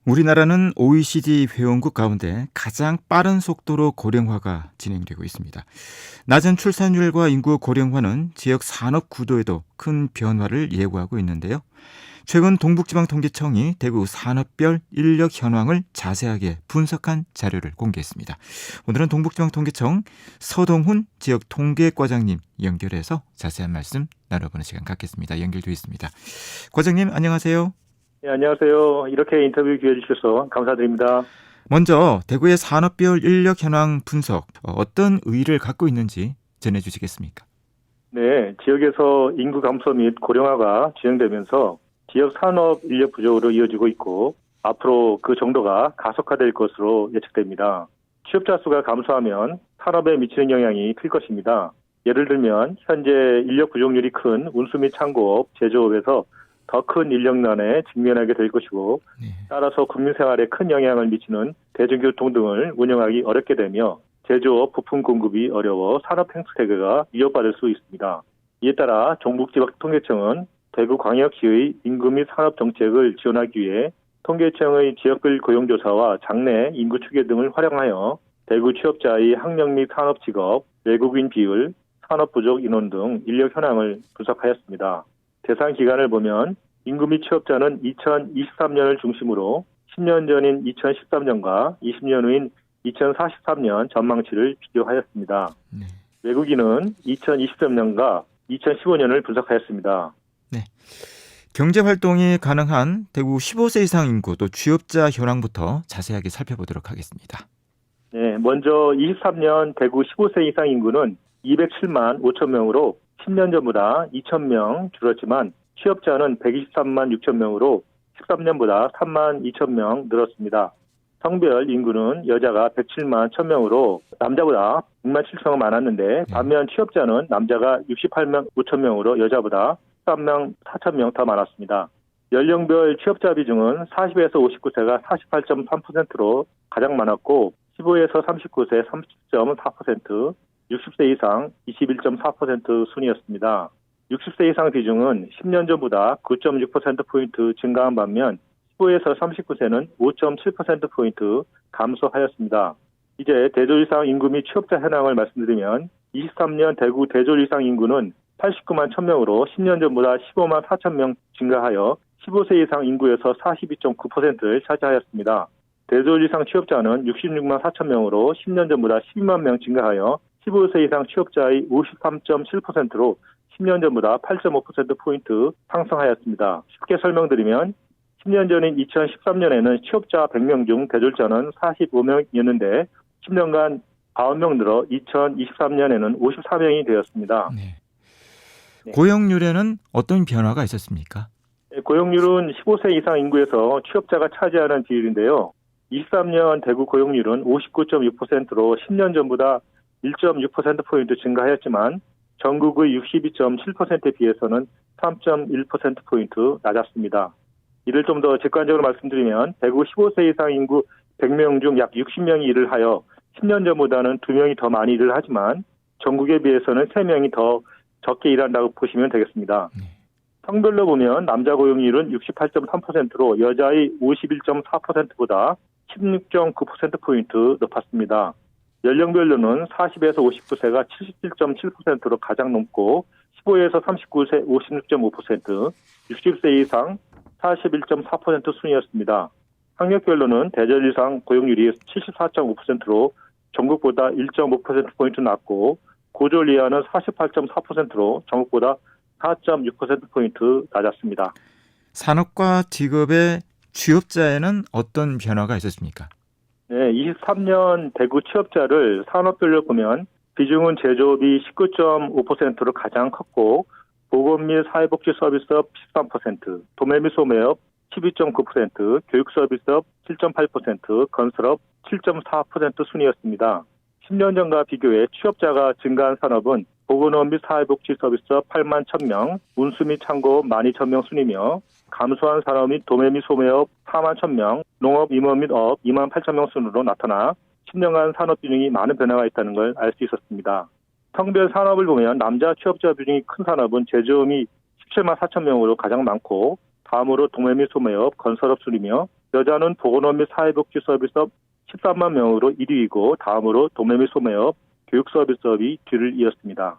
우리나라는 OECD 회원국 가운데 가장 빠른 속도로 고령화가 진행되고 있습니다. 낮은 출산율과 인구 고령화는 지역 산업 구도에도 큰 변화를 예고하고 있는데요. 최근 동북지방통계청이 대구 산업별 인력 현황을 자세하게 분석한 자료를 공개했습니다. 오늘은 동북지방통계청 서동훈 지역통계과장님 연결해서 자세한 말씀 나눠보는 시간 갖겠습니다. 연결돼 있습니다. 과장님 안녕하세요. 네, 안녕하세요. 이렇게 인터뷰 기회 주셔서 감사드립니다. 먼저 대구의 산업별 인력 현황 분석 어떤 의의를 갖고 있는지 전해주시겠습니까? 네, 지역에서 인구 감소 및 고령화가 진행되면서 지역 산업 인력 부족으로 이어지고 있고 앞으로 그 정도가 가속화될 것으로 예측됩니다. 취업자 수가 감소하면 산업에 미치는 영향이 클 것입니다. 예를 들면 현재 인력 부족률이 큰 운수 및 창고업, 제조업에서 더 큰 인력난에 직면하게 될 것이고 따라서 국민생활에 큰 영향을 미치는 대중교통 등을 운영하기 어렵게 되며 제조업 부품 공급이 어려워 산업 생태계가 위협받을 수 있습니다. 이에 따라 종북지방통계청은 대구광역시의 인구 및 산업 정책을 지원하기 위해 통계청의 지역별 고용조사와 장래 인구 추계 등을 활용하여 대구 취업자의 학력 및 산업 직업, 외국인 비율, 산업 부족 인원 등 인력 현황을 분석하였습니다. 대상 기간을 보면 인구 및 취업자는 2023년을 중심으로 10년 전인 2013년과 20년 후인 2043년 전망치를 비교하였습니다. 외국인은 2023년과 2015년을 분석하였습니다. 네. 경제활동이 가능한 대구 15세 이상 인구 또 취업자 현황부터 자세하게 살펴보도록 하겠습니다. 네, 먼저 23년 대구 15세 이상 인구는 207만 5천 명으로 10년 전보다 2천 명 줄었지만 취업자는 123만 6천 명으로 13년보다 3만 2천 명 늘었습니다. 성별 인구는 여자가 107만 1천 명으로 남자보다 6만 7천 명 많았는데 반면 취업자는 남자가 68만 5천 명으로 여자보다 13만 4천 명 더 많았습니다. 연령별 취업자 비중은 40에서 59세가 48.3%로 가장 많았고 15에서 39세 30.4%, 60세 이상 21.4% 순이었습니다. 60세 이상 비중은 10년 전보다 9.6%포인트 증가한 반면 15에서 39세는 5.7%포인트 감소하였습니다. 이제 대졸 이상 인구 및 취업자 현황을 말씀드리면 23년 대구 대졸 이상 인구는 89만 1000명으로 10년 전보다 15만 4천 명 증가하여 15세 이상 인구에서 42.9%를 차지하였습니다. 대졸 이상 취업자는 66만 4천 명으로 10년 전보다 12만 명 증가하여 15세 이상 취업자의 53.7%로 10년 전보다 8.5%포인트 상승하였습니다. 쉽게 설명드리면 10년 전인 2013년에는 취업자 100명 중 대졸자는 45명이었는데 10년간 9명 늘어 2023년에는 54명이 되었습니다. 네. 고용률에는 어떤 변화가 있었습니까? 고용률은 15세 이상 인구에서 취업자가 차지하는 비율인데요. 23년 대구 고용률은 59.6%로 10년 전보다 1.6%포인트 증가하였지만 전국의 62.7%에 비해서는 3.1%포인트 낮았습니다. 이를 좀 더 직관적으로 말씀드리면 대구 15세 이상 인구 100명 중 약 60명이 일을 하여 10년 전보다는 2명이 더 많이 일을 하지만 전국에 비해서는 3명이 더 적게 일한다고 보시면 되겠습니다. 성별로 보면 남자 고용률은 68.3%로 여자의 51.4%보다 16.9%포인트 높았습니다. 연령별로는 40에서 59세가 77.7%로 가장 높고 15에서 39세 56.5%, 60세 이상 41.4% 순이었습니다. 학력별로는 대졸 이상 고용률이 74.5%로 전국보다 1.5%포인트 낮고 고졸 이하는 48.4%로 전국보다 4.6%포인트 낮았습니다. 산업과 직업의 취업자에는 어떤 변화가 있었습니까? 네, 23년 대구 취업자를 산업별로 보면 비중은 제조업이 19.5%로 가장 컸고 보건 및 사회복지 서비스업 13%, 도매 및 소매업 12.9%, 교육 서비스업 7.8%, 건설업 7.4% 순이었습니다. 10년 전과 비교해 취업자가 증가한 산업은 보건업 및 사회복지 서비스업 8만 1000명, 운수 및 창고업 12,000명 순이며 감소한 산업 및 도매 및 소매업 4만 1000명, 농업, 임업 및 업 2만 8,000명 순으로 나타나 10년간 산업 비중이 많은 변화가 있다는 걸 알 수 있었습니다. 성별 산업을 보면 남자 취업자 비중이 큰 산업은 제조업이 17만 4천 명으로 가장 많고 다음으로 도매 및 소매업, 건설업 순이며 여자는 보건업 및 사회복지 서비스업 13만 명으로 1위이고 다음으로 도매 및 소매업, 교육 서비스업이 뒤를 이었습니다.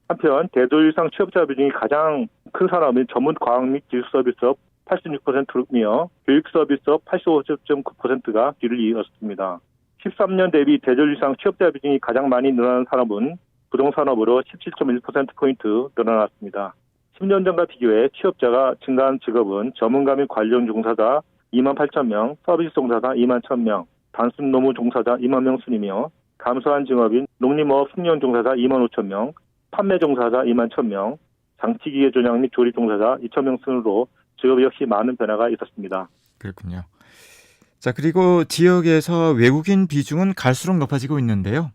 한편 대졸 이상 취업자 비중이 가장 큰 산업인 전문 과학 및 기술 서비스업 86%이며 교육 서비스업 85.9%가 뒤를 이었습니다. 13년 대비 대졸 이상 취업자 비중이 가장 많이 늘어난 산업은 부동산업으로 17.1%포인트 늘어났습니다. 10년 전과 비교해 취업자가 증가한 직업은 전문가 및 관련 종사자 2만 8천 명, 서비스 종사자 2만 1천 명, 단순 노무 종사자 2만 명 순이며 감소한 직업인 농림업 숙련 종사자 2만 5천 명, 판매 종사자 2만 1천 명, 장치기계 조작 및 조립 종사자 2천 명 순으로 직업 역시 많은 변화가 있었습니다. 그렇군요. 자, 그리고 지역에서 외국인 비중은 갈수록 높아지고 있는데요.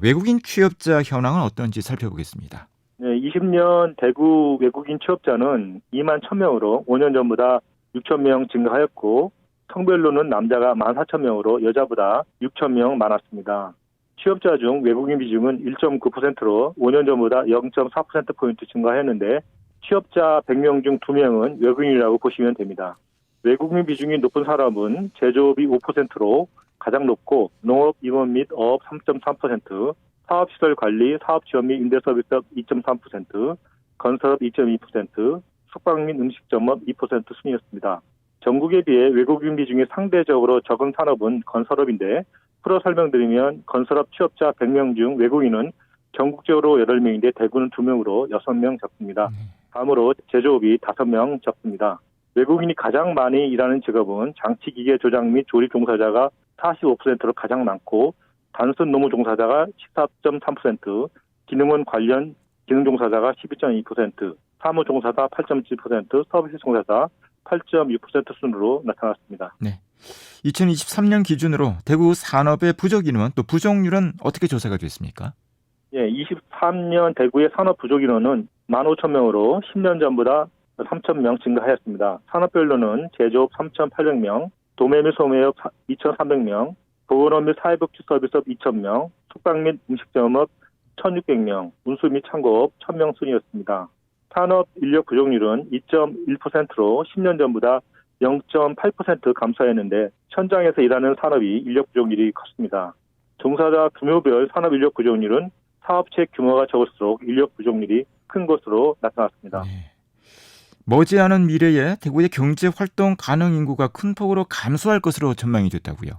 외국인 취업자 현황은 어떤지 살펴보겠습니다. 네, 20년 대구 외국인 취업자는 2만 1,000명으로 5년 전보다 6천 명 증가하였고 성별로는 남자가 14,000명으로 여자보다 6,000명 많았습니다. 취업자 중 외국인 비중은 1.9%로 5년 전보다 0.4%포인트 증가했는데 취업자 100명 중 2명은 외국인이라고 보시면 됩니다. 외국인 비중이 높은 산업은 제조업이 5%로 가장 높고 농업, 임업 및 어업 3.3%, 사업시설 관리, 사업지원 및 임대서비스업 2.3%, 건설업 2.2%, 숙박 및 음식점업 2% 순이었습니다. 전국에 비해 외국인 비중이 상대적으로 적은 산업은 건설업인데 풀어 설명드리면 건설업 취업자 100명 중 외국인은 전국적으로 8명인데 대구는 2명으로 6명 적습니다. 다음으로 제조업이 5명 적습니다. 외국인이 가장 많이 일하는 직업은 장치기계 조작 및 조립 종사자가 45%로 가장 많고 단순 노무 종사자가 14.3%, 기능원 관련 기능 종사자가 12.2%, 사무 종사자 8.7%, 서비스 종사자 8.6% 순으로 나타났습니다. 네. 2023년 기준으로 대구 산업의 부족 인원 또 부족률은 어떻게 조사가 됐습니까? 예, 23년 대구의 산업 부족 인원은 15,000명으로 10년 전보다 3,000명 증가하였습니다. 산업별로는 제조업 3,800명, 도매 및 소매업 2,300명, 보건업 및 사회복지 서비스업 2,000명, 숙박 및 음식점업 1,600명, 운수 및 창고업 1,000명 순이었습니다. 산업 인력 부족률은 2.1%로 10년 전보다 0.8% 감소했는데 현장에서 일하는 산업이 인력 부족률이 컸습니다. 종사자 규모별 산업 인력 부족률은 사업체 규모가 적을수록 인력 부족률이 큰 것으로 나타났습니다. 네. 머지않은 미래에 대구의 경제활동 가능 인구가 큰 폭으로 감소할 것으로 전망이 됐다고요.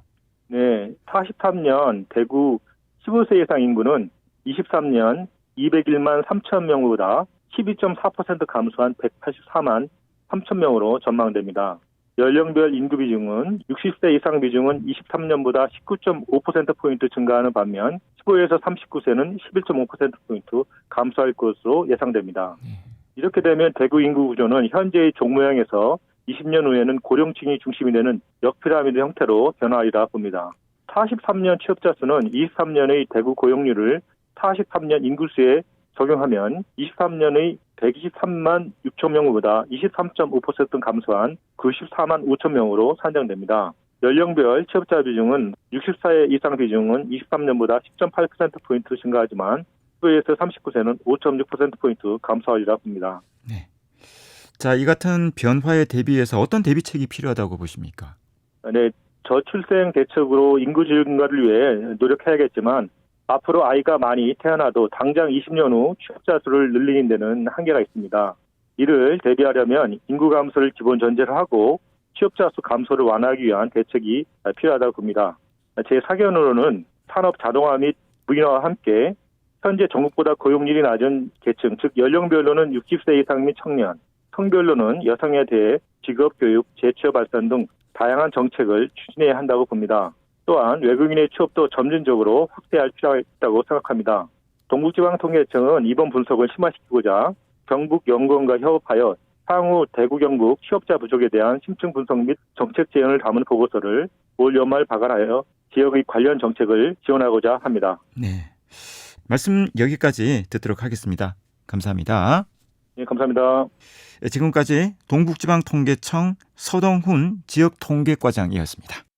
네, 43년 대구 15세 이상 인구는 23년 201만 3천 명보다 12.4% 감소한 184만 3천 명으로 전망됩니다. 연령별 인구 비중은 60세 이상 비중은 23년보다 19.5%포인트 증가하는 반면 15에서 39세는 11.5%포인트 감소할 것으로 예상됩니다. 이렇게 되면 대구 인구 구조는 현재의 종 모양에서 20년 후에는 고령층이 중심이 되는 역피라미드 형태로 변화하리라 봅니다. 43년 취업자 수는 23년의 대구 고용률을 43년 인구수에 적용하면 23년의 123만 6천 명보다 23.5% 감소한 94만 5천 명으로 산정됩니다. 연령별 취업자 비중은 60세 이상 비중은 23년보다 10.8%포인트 증가하지만 19에서 39세는 5.6%포인트 감소하리라 봅니다. 네. 자, 이 같은 변화에 대비해서 어떤 대비책이 필요하다고 보십니까? 네, 저출생 대책으로 인구 증가를 위해 노력해야겠지만 앞으로 아이가 많이 태어나도 당장 20년 후 취업자 수를 늘리는 데는 한계가 있습니다. 이를 대비하려면 인구 감소를 기본 전제로 하고 취업자 수 감소를 완화하기 위한 대책이 필요하다고 봅니다. 제 사견으로는 산업 자동화 및 무인화와 함께 현재 전국보다 고용률이 낮은 계층, 즉 연령별로는 60세 이상 및 청년, 성별로는 여성에 대해 직업 교육, 재취업 발산 등 다양한 정책을 추진해야 한다고 봅니다. 또한 외국인의 취업도 점진적으로 확대할 필요가 있다고 생각합니다. 동북지방통계청은 이번 분석을 심화시키고자 경북연구원과 협업하여 향후 대구 경북 취업자 부족에 대한 심층 분석 및 정책 제안을 담은 보고서를 올 연말 발간하여 지역의 관련 정책을 지원하고자 합니다. 네, 말씀 여기까지 듣도록 하겠습니다. 감사합니다. 네, 감사합니다. 지금까지 동북지방통계청 서동훈 지역통계과장이었습니다.